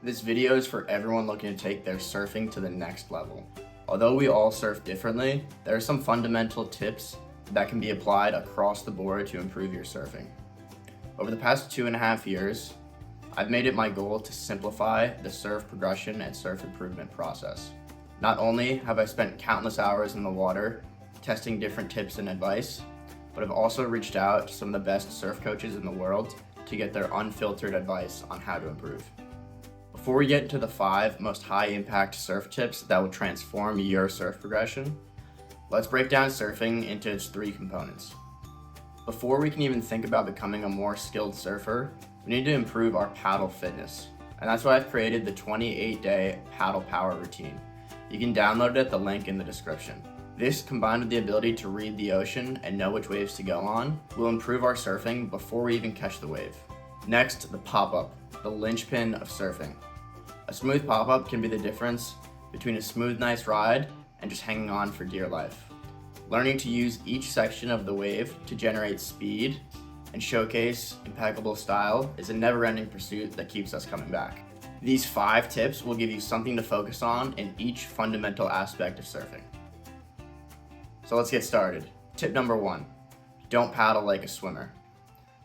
This video is for everyone looking to take their surfing to the next level. Although we all surf differently, there are some fundamental tips that can be applied across the board to improve your surfing. Over the past 2.5 years, I've made it my goal to simplify the surf progression and surf improvement process. Not only have I spent countless hours in the water testing different tips and advice, but I've also reached out to some of the best surf coaches in the world to get their unfiltered advice on how to improve. Before we get into the 5 most high impact surf tips that will transform your surf progression, let's break down surfing into its 3 components. Before we can even think about becoming a more skilled surfer, we need to improve our paddle fitness. And that's why I've created the 28-day paddle power routine. You can download it at the link in the description. This, combined with the ability to read the ocean and know which waves to go on, will improve our surfing before we even catch the wave. Next, the pop-up, the linchpin of surfing. A smooth pop-up can be the difference between a smooth, nice ride and just hanging on for dear life. Learning to use each section of the wave to generate speed and showcase impeccable style is a never-ending pursuit that keeps us coming back. These 5 tips will give you something to focus on in each fundamental aspect of surfing. So let's get started. Tip number 1, don't paddle like a swimmer.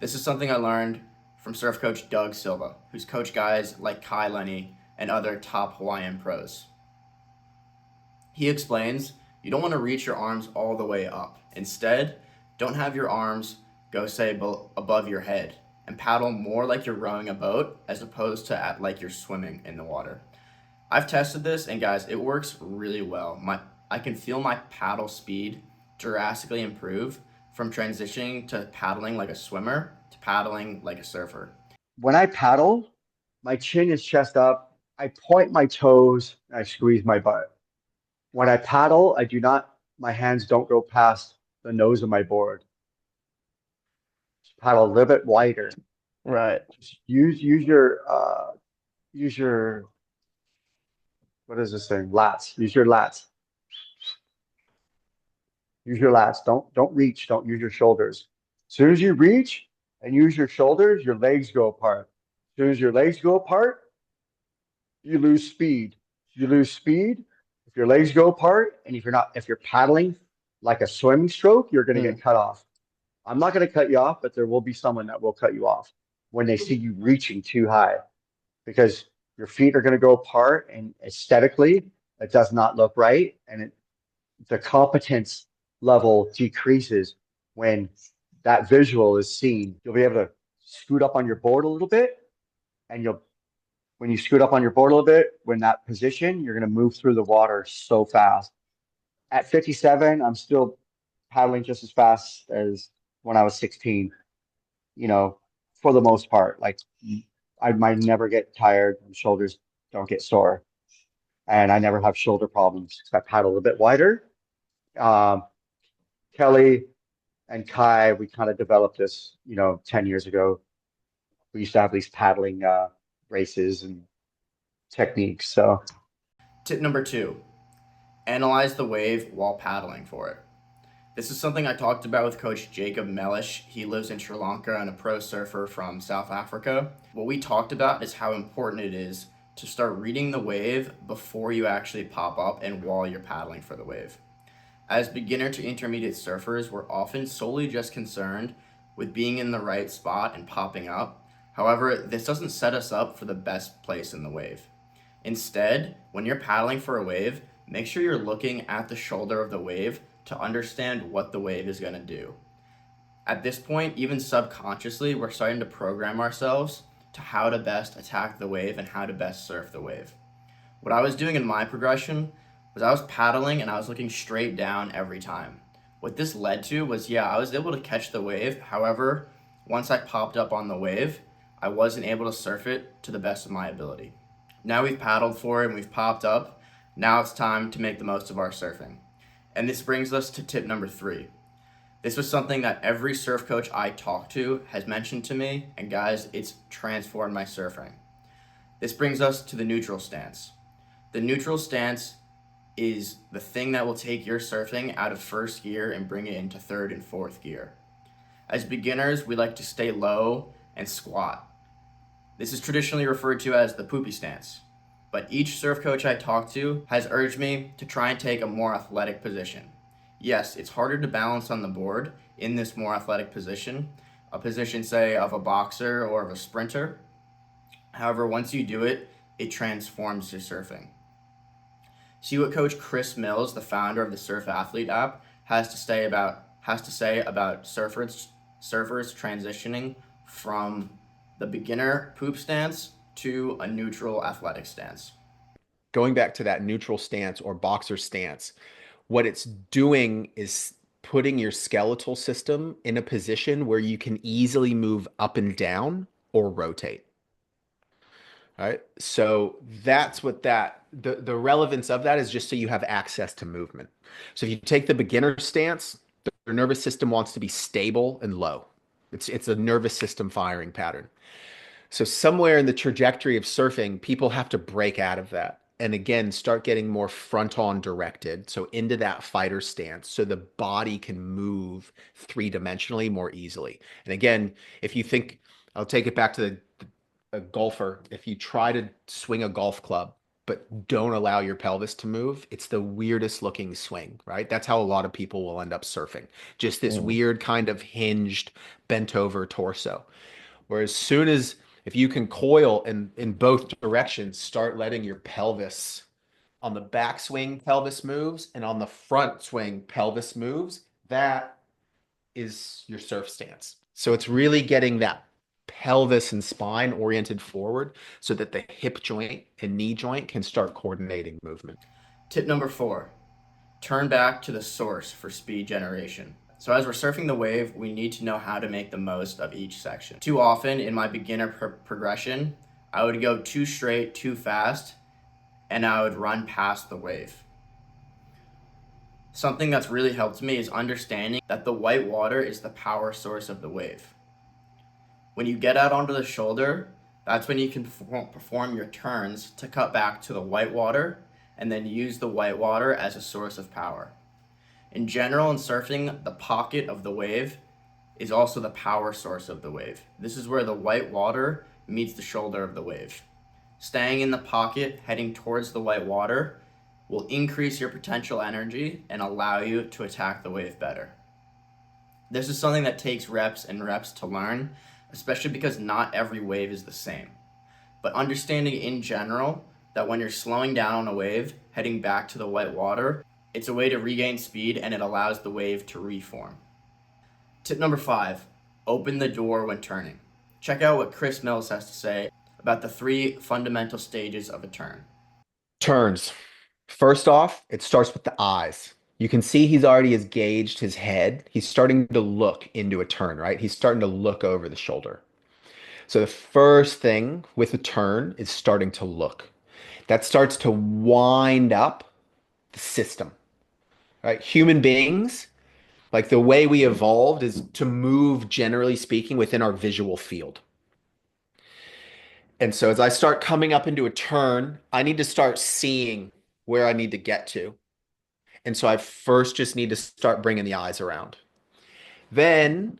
This is something I learned from surf coach Doug Silva, who's coached guys like Kai Lenny and other top Hawaiian pros. He explains, you don't want to reach your arms all the way up. Instead, don't have your arms go say above your head and paddle more like you're rowing a boat as opposed to like you're swimming in the water. I've tested this and guys, it works really well. I can feel my paddle speed drastically improve from transitioning to paddling like a swimmer to paddling like a surfer. When I paddle, my chin is chest up. I point my toes and I squeeze my butt. When I paddle, I do not, my hands don't go past the nose of my board. Just paddle a little bit wider. Right. Just use your what is this thing? Lats. Use your lats. Use your lats. Don't reach. Don't use your shoulders. As soon as you reach and use your shoulders, your legs go apart. As soon as your legs go apart, you lose speed. You lose speed. If your legs go apart, and if you're paddling like a swimming stroke, you're going to get cut off. I'm not going to cut you off, but there will be someone that will cut you off when they see you reaching too high because your feet are going to go apart, and aesthetically, it does not look right, and the competence level decreases when that visual is seen. You'll be able to scoot up on your board a little bit, and when you scoot up on your board a little bit, when that position, you're going to move through the water so fast. At 57, I'm still paddling just as fast as when I was 16, for the most part. Like I might never get tired, my shoulders don't get sore, and I never have shoulder problems because I paddle a little bit wider. Um, Kelly and Kai, we kind of developed this, 10 years ago. We used to have these paddling races and techniques. So Tip number 2, analyze the wave while paddling for it. This is something I talked about with Coach Jacob Mellish. He lives in Sri Lanka and a pro surfer from South Africa. What we talked about is how important it is to start reading the wave before you actually pop up and while you're paddling for the wave. As beginner to intermediate surfers, we're often solely just concerned with being in the right spot and popping up. However, this doesn't set us up for the best place in the wave. Instead, when you're paddling for a wave, make sure you're looking at the shoulder of the wave to understand what the wave is going to do. At this point, even subconsciously, we're starting to program ourselves to how to best attack the wave and how to best surf the wave. What I was doing in my progression was I was paddling and I was looking straight down every time. What this led to was, I was able to catch the wave. However, once I popped up on the wave, I wasn't able to surf it to the best of my ability. Now we've paddled for it and we've popped up. Now it's time to make the most of our surfing. And this brings us to tip number 3. This was something that every surf coach I talked to has mentioned to me, and guys, it's transformed my surfing. This brings us to the neutral stance. The neutral stance is the thing that will take your surfing out of first gear and bring it into third and fourth gear. As beginners, we like to stay low and squat. This is traditionally referred to as the poopy stance, but each surf coach I talk to has urged me to try and take a more athletic position. Yes, it's harder to balance on the board in this more athletic position, a position, say, of a boxer or of a sprinter. However, once you do it, it transforms your surfing. See what Coach Chris Mills, the founder of the Surf Athlete app, has to say about surfers transitioning from the beginner poop stance to a neutral athletic stance. Going back to that neutral stance or boxer stance, what it's doing is putting your skeletal system in a position where you can easily move up and down or rotate. All right. So that's what the relevance of that is, just so you have access to movement. So if you take the beginner stance, your nervous system wants to be stable and low. It's a nervous system firing pattern. So somewhere in the trajectory of surfing, people have to break out of that and again start getting more front on directed, so into that fighter stance, so the body can move three-dimensionally more easily. And again, if you think, I'll take it back to a golfer. If you try to swing a golf club but don't allow your pelvis to move, it's the weirdest looking swing, right? That's how a lot of people will end up surfing. Just this weird kind of hinged, bent over torso. Whereas soon as if you can coil in both directions, start letting your pelvis on the backswing, pelvis moves, and on the front swing, pelvis moves, that is your surf stance. So it's really getting that pelvis and spine oriented forward so that the hip joint and knee joint can start coordinating movement. Tip number 4, turn back to the source for speed generation. So as we're surfing the wave, we need to know how to make the most of each section. Too often in my beginner progression, I would go too straight, too fast, and I would run past the wave. Something that's really helped me is understanding that the white water is the power source of the wave. When you get out onto the shoulder, that's when you can perform your turns to cut back to the white water and then use the white water as a source of power. In general, in surfing, the pocket of the wave is also the power source of the wave. This is where the white water meets the shoulder of the wave. Staying in the pocket, heading towards the white water, will increase your potential energy and allow you to attack the wave better. This is something that takes reps and reps to learn, especially because not every wave is the same. But understanding in general that when you're slowing down on a wave, heading back to the white water, it's a way to regain speed and it allows the wave to reform. Tip number 5, open the door when turning. Check out what Chris Mills has to say about the 3 fundamental stages of a turn. Turns. First off, it starts with the eyes. You can see he's already has gauged his head. He's starting to look into a turn, right? He's starting to look over the shoulder. So the first thing with a turn is starting to look. That starts to wind up the system, right? Human beings, like the way we evolved is to move, generally speaking, within our visual field. And so as I start coming up into a turn, I need to start seeing where I need to get to. And so I first just need to start bringing the eyes around. Then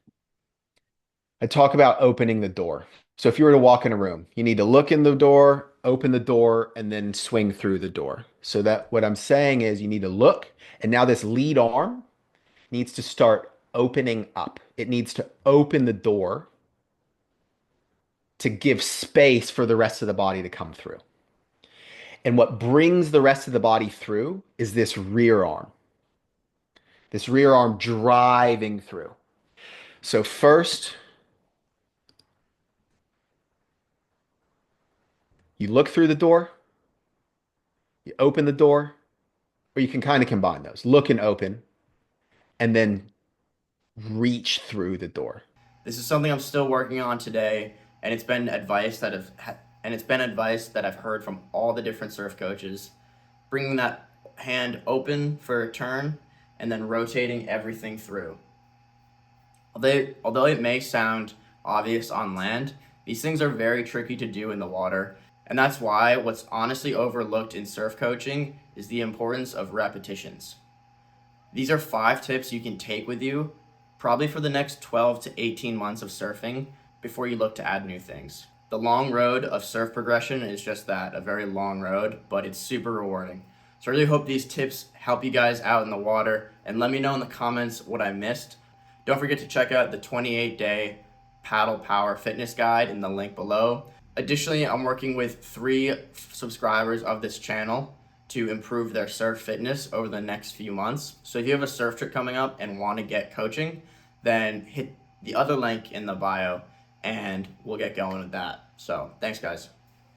I talk about opening the door. So if you were to walk in a room, you need to look in the door, open the door, and then swing through the door. So that what I'm saying is you need to look, and now this lead arm needs to start opening up. It needs to open the door to give space for the rest of the body to come through. And what brings the rest of the body through is this rear arm driving through. So first, you look through the door, you open the door, or you can kind of combine those. Look and open, and then reach through the door. This is something I'm still working on today, and it's been advice that I've heard from all the different surf coaches. Bringing that hand open for a turn and then rotating everything through. Although it may sound obvious on land, these things are very tricky to do in the water, and that's why what's honestly overlooked in surf coaching is the importance of repetitions. These are 5 tips you can take with you, probably for the next 12 to 18 months of surfing, before you look to add new things. The long road of surf progression is just that, a very long road, but it's super rewarding. So I really hope these tips help you guys out in the water, and let me know in the comments what I missed. Don't forget to check out the 28-day paddle power fitness guide in the link below. Additionally, I'm working with 3 subscribers of this channel to improve their surf fitness over the next few months. So if you have a surf trip coming up and want to get coaching, then hit the other link in the bio and we'll get going with that. So thanks, guys.